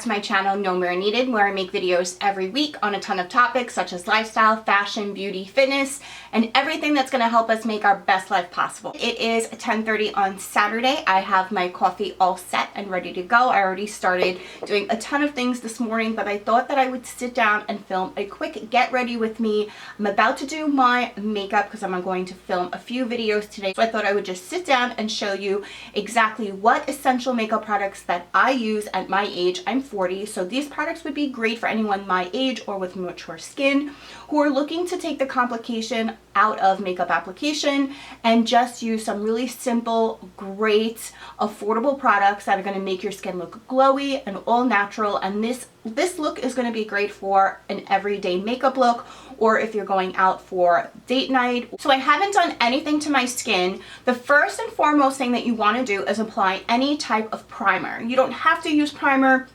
back to my channel, No Mirror Needed, where I make videos every week on a ton of topics such as lifestyle, fashion, beauty, fitness, and everything that's going to help us make our best life possible. It is 10:30 on Saturday. I have my coffee all set and ready to go. I already started doing a ton of things this morning, but I thought that I would sit down and film a quick get ready with me. I'm about to do my makeup because I'm going to film a few videos today, so I thought I would just sit down and show you exactly what essential makeup products that I use at my age. I'm 40, so these products would be great for anyone my age or with mature skin who are looking to take the complication out of makeup application and just use some really simple, great, affordable products that are going to make your skin look glowy and all natural. And this look is going to be great for an everyday makeup look, or if you're going out for date night. So I haven't done anything to my skin. The first and foremost thing that you want to do is apply any type of primer. You don't have to use primer,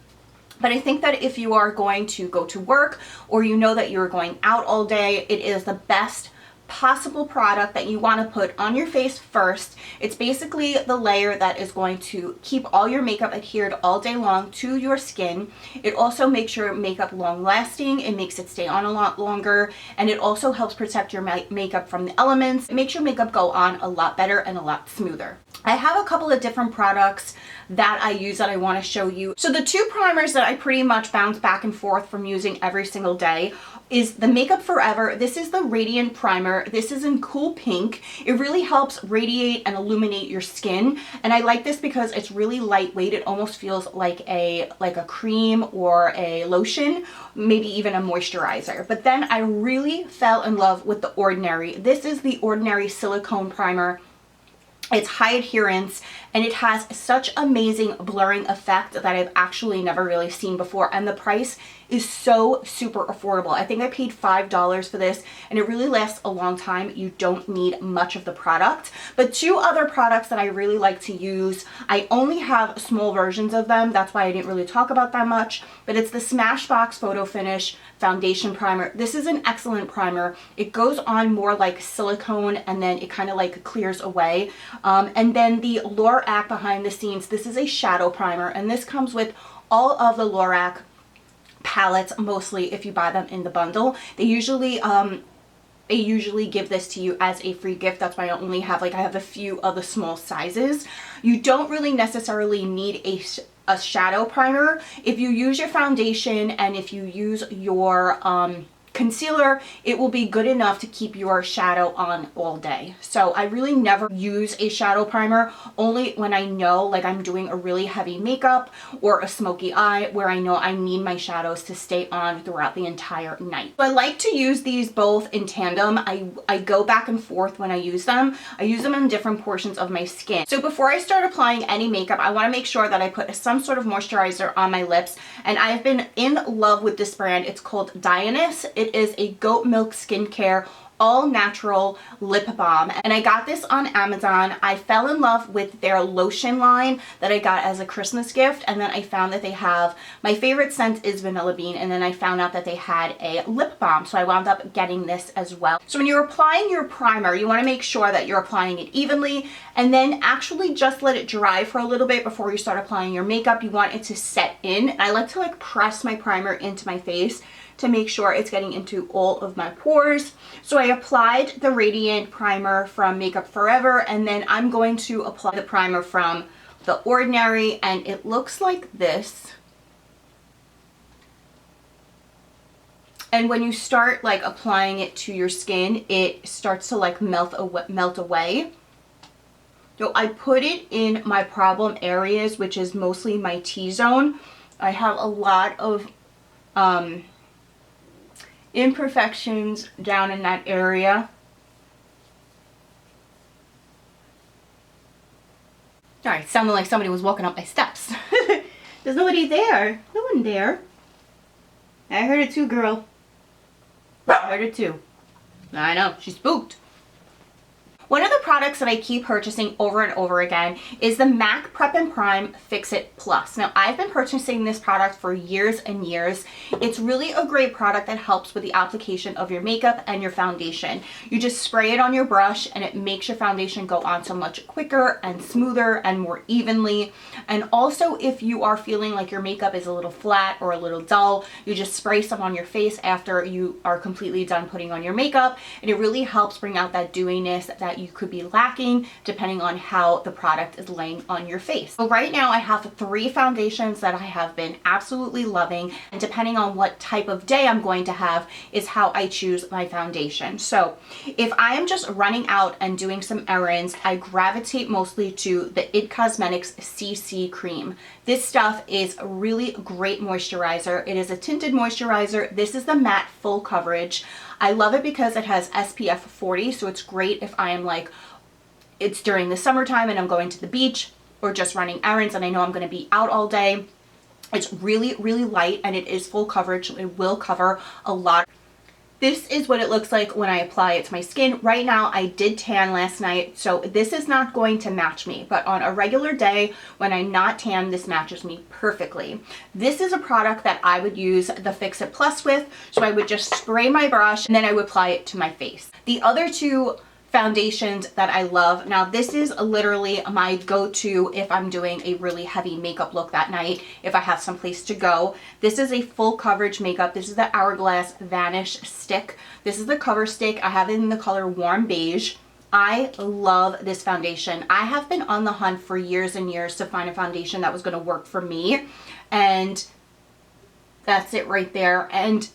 but I think that if you are going to go to work or you know that you're going out all day, it is the best possible product that you want to put on your face first. It's basically the layer that is going to keep all your makeup adhered all day long to your skin. It also makes your makeup long lasting. It makes it stay on a lot longer, and it also helps protect your makeup from the elements. It makes your makeup go on a lot better and a lot smoother. I have a couple of different products that I use that I want to show you. So the two primers that I pretty much bounce back and forth from using every single day is the Makeup Forever. This is the Radiant Primer. This is in Cool Pink. It really helps radiate and illuminate your skin, and I like this because it's really lightweight. It almost feels like a cream or a lotion, maybe even a moisturizer. But then I really fell in love with the Ordinary. This is the Ordinary Silicone Primer. It's high adherence, and it has such amazing blurring effect that I've actually never really seen before, and the price is so super affordable. I think I paid $5 for this, and it really lasts a long time. You don't need much of the product. But two other products that I really like to use, I only have small versions of them, that's why I didn't really talk about that much, but it's the Smashbox Photo Finish Foundation Primer. This is an excellent primer. It goes on more like silicone, and then it kind of like clears away. And then the Lorac Behind the Scenes, this is a shadow primer, and this comes with all of the Lorac palettes, mostly if you buy them in the bundle. They usually give this to you as a free gift. That's why I only have I have a few of the small sizes. You don't really necessarily need a shadow primer. If you use your foundation and if you use your concealer, it will be good enough to keep your shadow on all day. So I really never use a shadow primer, only when I know I'm doing a really heavy makeup or a smoky eye where I know I need my shadows to stay on throughout the entire night. So I like to use these both in tandem. I go back and forth when I use them. I use them in different portions of my skin. So before I start applying any makeup, I want to make sure that I put some sort of moisturizer on my lips, and I've been in love with this brand. It's called Dionysus. It is a goat milk skincare all natural lip balm, and I got this on Amazon. I fell in love with their lotion line that I got as a Christmas gift, and then I found that they have, my favorite scent is Vanilla Bean, and then I found out that they had a lip balm, so I wound up getting this as well. So when you're applying your primer, you want to make sure that you're applying it evenly, and then actually just let it dry for a little bit before you start applying your makeup. You want it to set in. I like to press my primer into my face to make sure it's getting into all of my pores. So I applied the Radiant Primer from Makeup Forever, and then I'm going to apply the primer from the Ordinary, and it looks like this. And when you start applying it to your skin, it starts to melt away. So I put it in my problem areas, which is mostly my T-zone. I have a lot of imperfections down in that area. Sorry, it sounded like somebody was walking up my steps. There's nobody there. No one there. I heard it too, girl. I heard it too. I know, she's spooked. One of the products that I keep purchasing over and over again is the MAC Prep and Prime Fix It Plus. Now, I've been purchasing this product for years and years. It's really a great product that helps with the application of your makeup and your foundation. You just spray it on your brush and it makes your foundation go on so much quicker and smoother and more evenly. And also, if you are feeling like your makeup is a little flat or a little dull, you just spray some on your face after you are completely done putting on your makeup, and it really helps bring out that dewiness that you could be lacking depending on how the product is laying on your face. So right now I have 3 foundations that I have been absolutely loving, and depending on what type of day I'm going to have is how I choose my foundation. So if I am just running out and doing some errands, I gravitate mostly to the IT Cosmetics CC Cream. This stuff is a really great moisturizer. It is a tinted moisturizer. This is the matte full coverage. I love it because it has SPF 40, so it's great if I am like, it's during the summertime and I'm going to the beach or just running errands and I know I'm going to be out all day. It's really, really light and it is full coverage, so it will cover a lot. This is what it looks like when I apply it to my skin. Right now, I did tan last night, so this is not going to match me, but on a regular day when I'm not tan, this matches me perfectly. This is a product that I would use the Fix It Plus with, so I would just spray my brush and then I would apply it to my face. The other 2 foundations that I love. Now, this is literally my go-to if I'm doing a really heavy makeup look that night, if I have someplace to go. This is a full coverage makeup. This is the Hourglass Vanish Stick. This is the cover stick. I have it in the color Warm Beige. I love this foundation. I have been on the hunt for years and years to find a foundation that was going to work for me, and that's it right there. And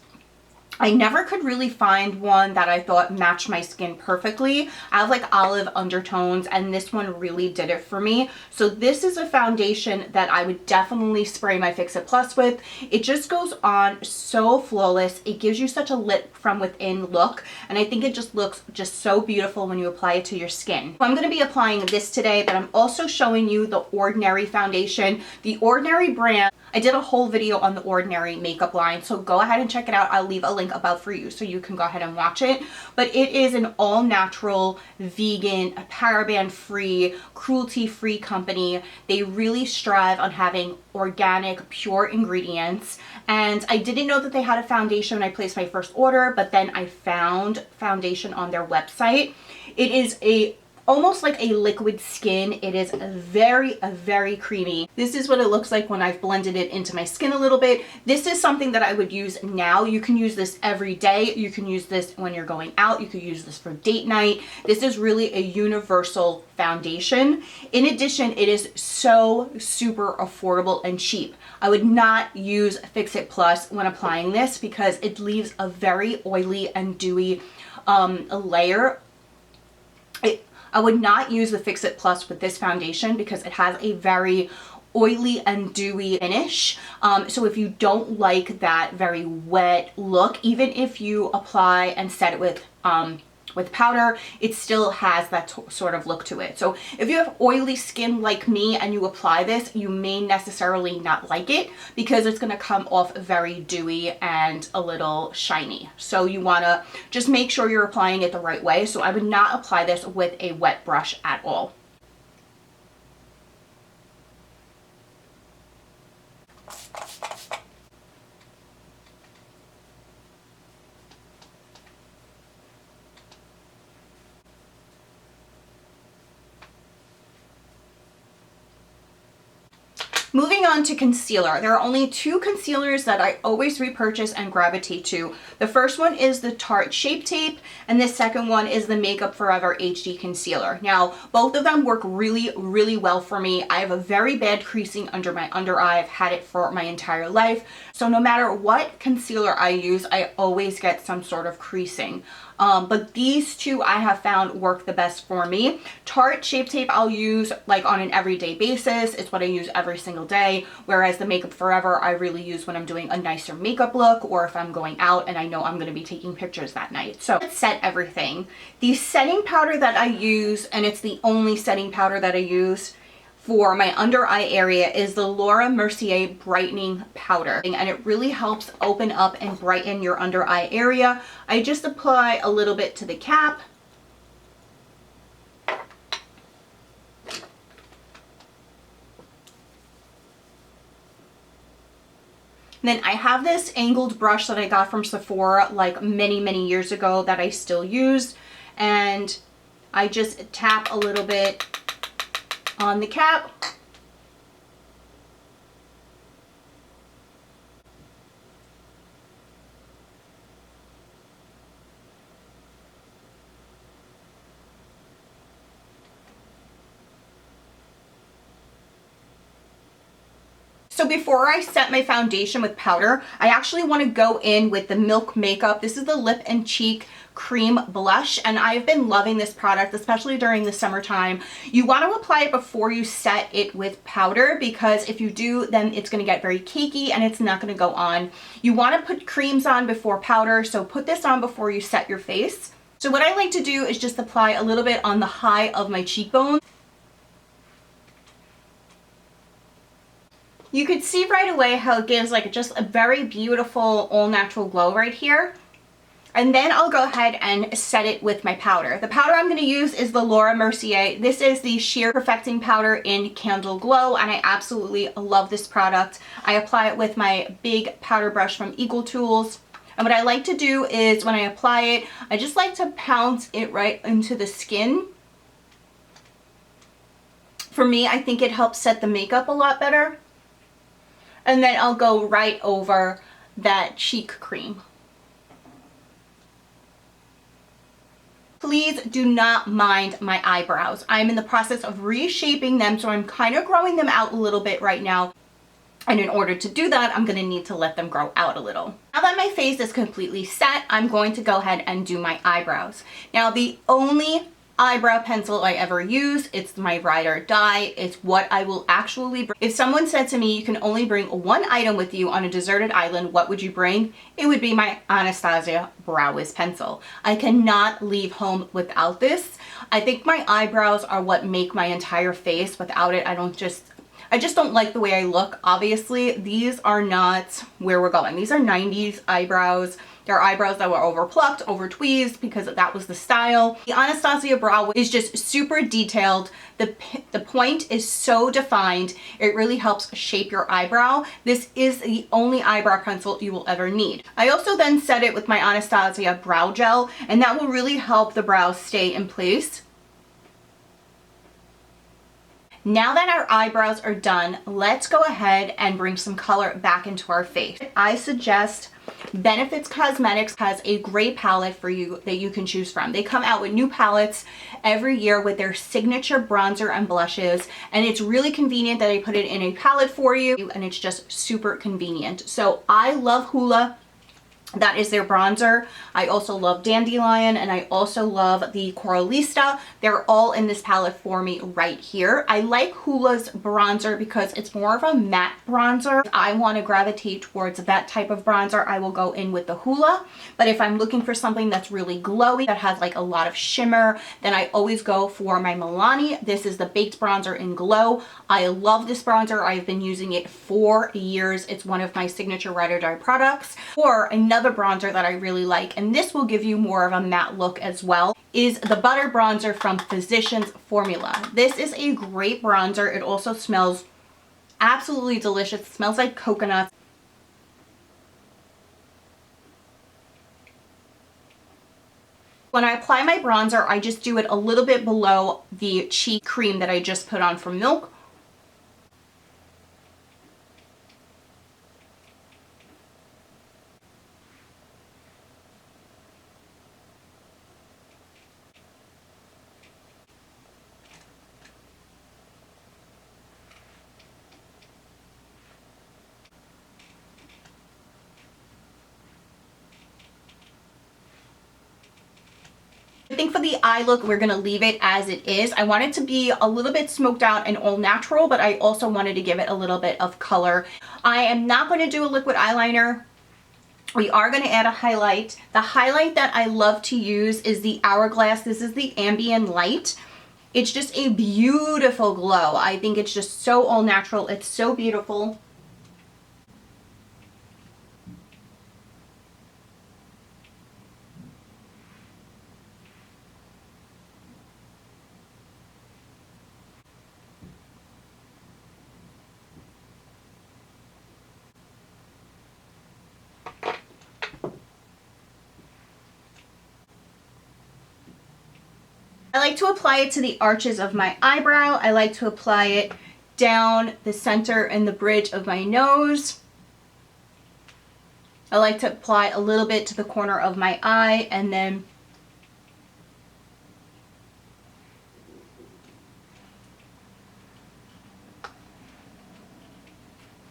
I never could really find one that I thought matched my skin perfectly. I have like olive undertones and this one really did it for me. So this is a foundation that I would definitely spray my Fix It Plus with. It just goes on so flawless. It gives you such a lit from within look, and I think it just looks just so beautiful when you apply it to your skin. So I'm going to be applying this today, but I'm also showing you the Ordinary foundation. The Ordinary brand, I did a whole video on the Ordinary makeup line, so go ahead and check it out. I'll leave a link above for you so you can go ahead and watch it. But it is an all-natural, vegan, paraben-free, cruelty-free company. They really strive on having organic, pure ingredients. And I didn't know that they had a foundation when I placed my first order, but then I found foundation on their website. It is almost like a liquid skin. It is very creamy. This is what it looks like when I've blended it into my skin a little bit. This is something that I would use now. You can use this every day. You can use this when you're going out. You could use this for date night. This is really a universal foundation. In addition, it is so super affordable and cheap. I would not use Fix It Plus when applying this because it leaves a very oily and dewy layer. I would not use the Fix It Plus with this foundation because it has a very oily and dewy finish. So if you don't like that very wet look, even if you apply and set it with powder, it still has that sort of look to it. So if you have oily skin like me and you apply this, you may necessarily not like it because it's going to come off very dewy and a little shiny. So you want to just make sure you're applying it the right way. So I would not apply this with a wet brush at all. Moving on to concealer. There are only 2 concealers that I always repurchase and gravitate to. The first one is the Tarte Shape Tape, and the second one is the Makeup Forever HD Concealer. Now, both of them work really well for me. I have a very bad creasing under my under eye. I've had it for my entire life. So no matter what concealer I use, I always get some sort of creasing. But these 2 I have found work the best for me. Tarte Shape Tape I'll use like on an everyday basis. It's what I use every single day. Whereas the Makeup Forever I really use when I'm doing a nicer makeup look or if I'm going out and I know I'm going to be taking pictures that night. So let's set everything. The setting powder that I use, and it's the only setting powder that I use for my under eye area, is the Laura Mercier Brightening Powder, and it really helps open up and brighten your under eye area. I just apply a little bit to the cap Then I have this angled brush that I got from Sephora like many years ago that I still use. And I just tap a little bit on the cap. So before I set my foundation with powder, I actually want to go in with the Milk Makeup. This is the Lip and Cheek Cream Blush, and I've been loving this product, especially during the summertime. You want to apply it before you set it with powder, because if you do, then it's going to get very cakey and it's not going to go on. You want to put creams on before powder, so put this on before you set your face. So what I like to do is just apply a little bit on the high of my cheekbone. You could see right away how it gives like just a very beautiful all natural glow right here. And then I'll go ahead and set it with my powder. The powder I'm going to use is the Laura Mercier. This is the Sheer Perfecting Powder in Candle Glow, and I absolutely love this product. I apply it with my big powder brush from Eagle Tools. And what I like to do is when I apply it, I just like to pounce it right into the skin. For me, I think it helps set the makeup a lot better. And then I'll go right over that cheek cream. Please do not mind my eyebrows. I'm in the process of reshaping them, so I'm kind of growing them out a little bit right now. And in order to do that, I'm going to need to let them grow out a little. Now that my face is completely set, I'm going to go ahead and do my eyebrows. Now, the only eyebrow pencil I ever use, it's my ride or die. It's what I will actually bring. If someone said to me, you can only bring one item with you on a deserted island, what would you bring? It would be my Anastasia Brow Wiz pencil. I cannot leave home without this. I think my eyebrows are what make my entire face. Without it, I just don't like the way I look. Obviously, these are not where we're going. These are 90s eyebrows. They're eyebrows that were over plucked, over tweezed, because that was the style. The Anastasia Brow is just super detailed. The point is so defined. It really helps shape your eyebrow. This is the only eyebrow pencil you will ever need. I also then set it with my Anastasia Brow Gel, and that will really help the brows stay in place. Now that our eyebrows are done, let's go ahead and bring some color back into our face. I suggest Benefits Cosmetics has a great palette for you that you can choose from. They come out with new palettes every year with their signature bronzer and blushes, and it's really convenient that they put it in a palette for you, and it's just super convenient. So I love Hoola. That is their bronzer. I also love Dandelion, and I also love the Coralista. They're all in this palette for me right here. I like Hoola's bronzer because it's more of a matte bronzer. If I want to gravitate towards that type of bronzer, I will go in with the Hoola. But if I'm looking for something that's really glowy, that has like a lot of shimmer, then I always go for my Milani. This is the Baked Bronzer in Glow. I love this bronzer. I've been using it for years. It's one of my signature Ride or Die products. Or another bronzer that I really like, and this will give you more of a matte look as well, is the Butter Bronzer from Physicians Formula. This is a great bronzer. It also smells absolutely delicious. It smells like coconut. When I apply my bronzer, I just do it a little bit below the cheek cream that I just put on from Milk. I think for the eye look, we're going to leave it as it is. I want it to be a little bit smoked out and all natural, but I also wanted to give it a little bit of color. I am not going to do a liquid eyeliner. We are going to add a highlight. The highlight that I love to use is the Hourglass. This is the Ambient Light. It's just a beautiful glow. I think it's just so all natural. It's so beautiful. I like to apply it to the arches of my eyebrow. I like to apply it down the center and the bridge of my nose. I like to apply a little bit to the corner of my eye, and then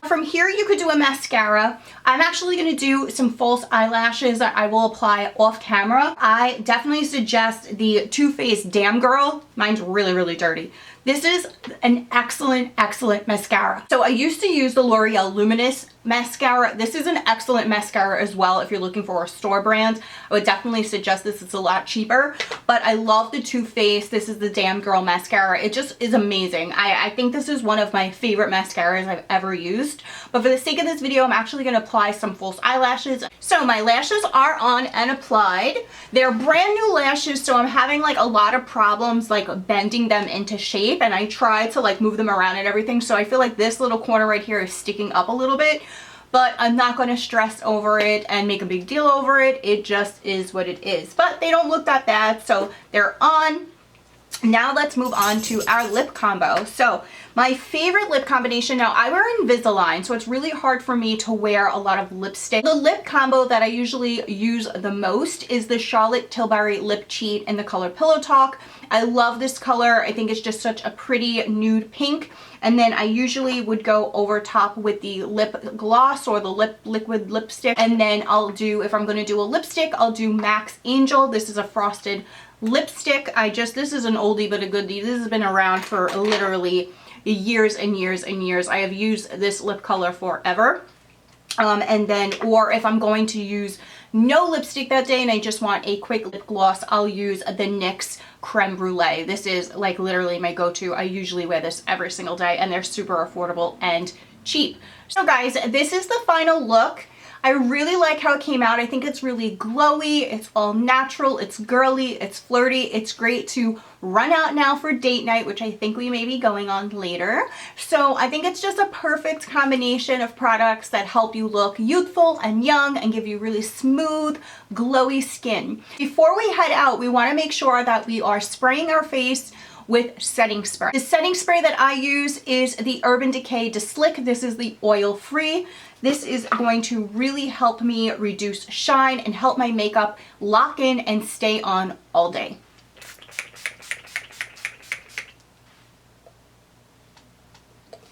from here you could do a mascara. I'm actually going to do some false eyelashes that I will apply off camera. I definitely suggest the Too Faced Damn Girl. Mine's really, really dirty. This is an excellent, excellent mascara. So I used to use the L'Oreal Luminous mascara. This is an excellent mascara as well if you're looking for a store brand. I would definitely suggest this. It's a lot cheaper, but I love the Too Faced. This is the Damn Girl mascara. It just is amazing. I think this is one of my favorite mascaras I've ever used. But for the sake of this video, I'm actually going to apply some false eyelashes. So my lashes are on and applied. They're brand new lashes, so I'm having like a lot of problems like bending them into shape, and I try to like move them around and everything, so I feel like this little corner right here is sticking up a little bit, but I'm not going to stress over it and make a big deal over it. It just is what it is. But they don't look that bad, so they're on. Now let's move on to our lip combo. So my favorite lip combination, now I wear Invisalign, so it's really hard for me to wear a lot of lipstick. The lip combo that I usually use the most is the Charlotte Tilbury Lip Cheat in the color Pillow Talk. I love this color. I think it's just such a pretty nude pink. And then I usually would go over top with the lip gloss or the liquid lipstick. And then I'll do, if I'm going to do a lipstick, I'll do Max Angel. This is a frosted lipstick. This is an oldie but a goodie. This has been around for literally years and years and years. I have used this lip color forever. And then, or if I'm going to use no lipstick that day and I just want a quick lip gloss, I'll use the NYX Creme Brulee. This is like literally my go-to. I usually wear this every single day, and they're super affordable and cheap. So guys, this is the final look. I really like how it came out. I think it's really glowy, it's all natural, it's girly, it's flirty, it's great to run out now for date night, which I think we may be going on later. So I think it's just a perfect combination of products that help you look youthful and young and give you really smooth, glowy skin. Before we head out, we want to make sure that we are spraying our face with setting spray. The setting spray that I use is the Urban Decay Slick. This is the oil-free. This is going to really help me reduce shine and help my makeup lock in and stay on all day.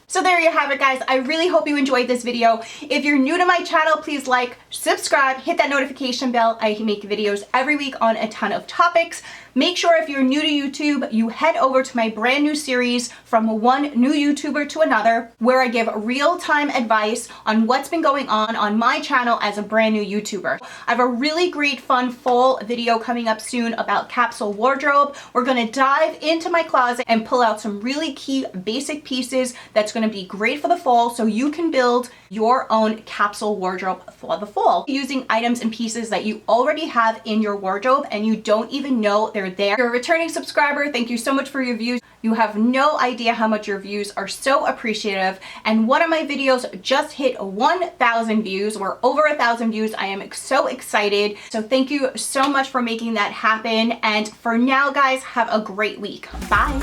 So there you have it, guys. I really hope you enjoyed this video. If you're new to my channel, please like, subscribe, hit that notification bell. I make videos every week on a ton of topics. Make sure if you're new to YouTube, you head over to my brand new series, From One New YouTuber to Another, where I give real-time advice on what's been going on my channel as a brand new YouTuber. I have a really great fun fall video coming up soon about capsule wardrobe. We're going to dive into my closet and pull out some really key basic pieces that's going to be great for the fall, so you can build your own capsule wardrobe for the fall using items and pieces that you already have in your wardrobe and you don't even know they're there. If you're a returning subscriber, thank you so much for your views. You have no idea how much your views are so appreciative, and one of my videos just hit 1,000 views. We're over 1,000 views. I am so excited. So thank you so much for making that happen, and for now, guys, have a great week. Bye.